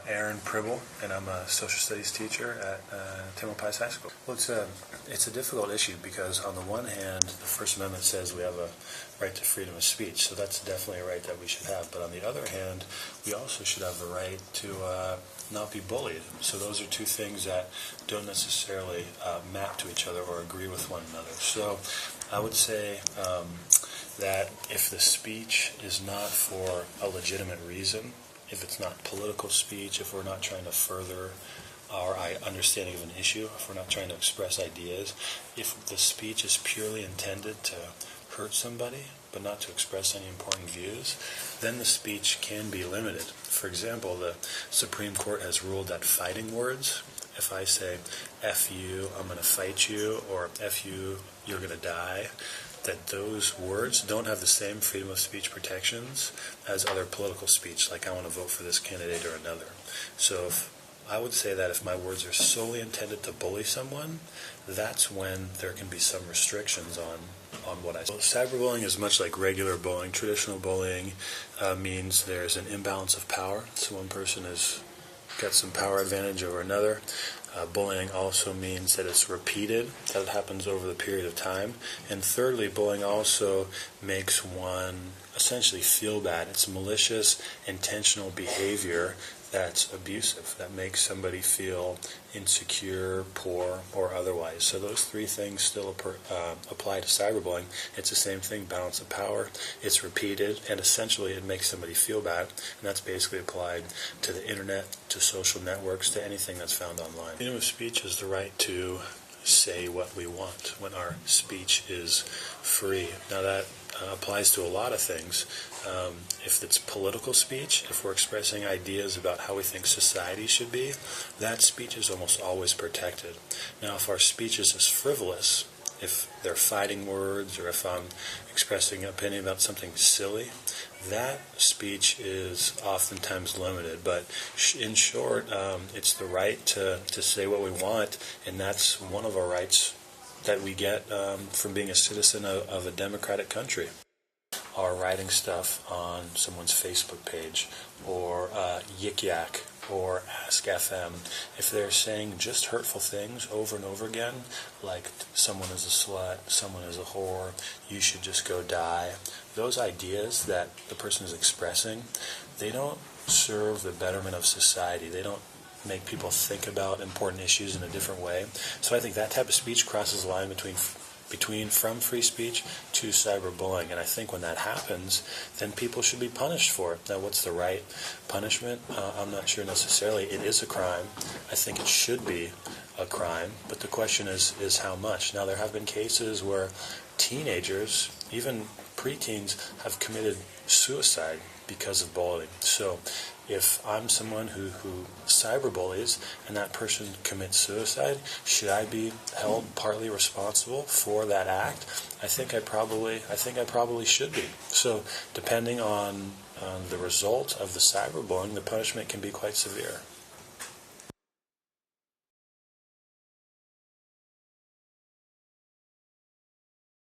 Aaron Pribble, and I'm a social studies teacher at Tamalpais High School. Well, it's a difficult issue because on the one hand, the First Amendment says we have a right to freedom of speech, so that's definitely a right that we should have. But on the other hand, we also should have the right to not be bullied. So those are two things that don't necessarily map to each other or agree with one another. So I would say that if the speech is not for a legitimate reason, if it's not political speech, if we're not trying to further our understanding of an issue, if we're not trying to express ideas, if the speech is purely intended to hurt somebody but not to express any important views, then the speech can be limited. For example, the Supreme Court has ruled that fighting words, if I say, F you, I'm going to fight you, or F you, you're going to die, that those words don't have the same freedom of speech protections as other political speech, like I want to vote for this candidate or another. So I would say that if my words are solely intended to bully someone, that's when there can be some restrictions on what I say. Well, cyberbullying is much like regular bullying. Traditional bullying means there's an imbalance of power, so one person has got some power advantage over another. Bullying also means that it's repeated, that it happens over the period of time. And thirdly, bullying also makes one essentially feel bad. It's malicious, intentional behavior that's abusive, that makes somebody feel insecure, poor, or otherwise. So those three things still apply to cyberbullying. It's the same thing, balance of power, it's repeated, and essentially it makes somebody feel bad. And that's basically applied to the internet, to social networks, to anything that's found online. Freedom of speech is the right to say what we want when our speech is free. Now that applies to a lot of things. If it's political speech, if we're expressing ideas about how we think society should be, that speech is almost always protected. Now if our speech is just frivolous, if they're fighting words, or if I'm expressing an opinion about something silly, that speech is oftentimes limited. But in short, it's the right to say what we want, and that's one of our rights that we get from being a citizen of a democratic country. Or writing stuff on someone's Facebook page, or Yik Yak, or Ask FM, if they're saying just hurtful things over and over again, like someone is a slut, someone is a whore, you should just go die, those ideas that the person is expressing, they don't serve the betterment of society. They don't make people think about important issues in a different way. So I think that type of speech crosses the line between from free speech to cyberbullying. And I think when that happens, then people should be punished for it. Now, what's the right punishment? I'm not sure necessarily. It is a crime. I think it should be a crime. But the question is how much? Now, there have been cases where teenagers, even preteens, have committed suicide because of bullying. So if I'm someone who cyberbullies and that person commits suicide, should I be held partly responsible for that act? I think I probably should be. So depending on the result of the cyberbullying, the punishment can be quite severe.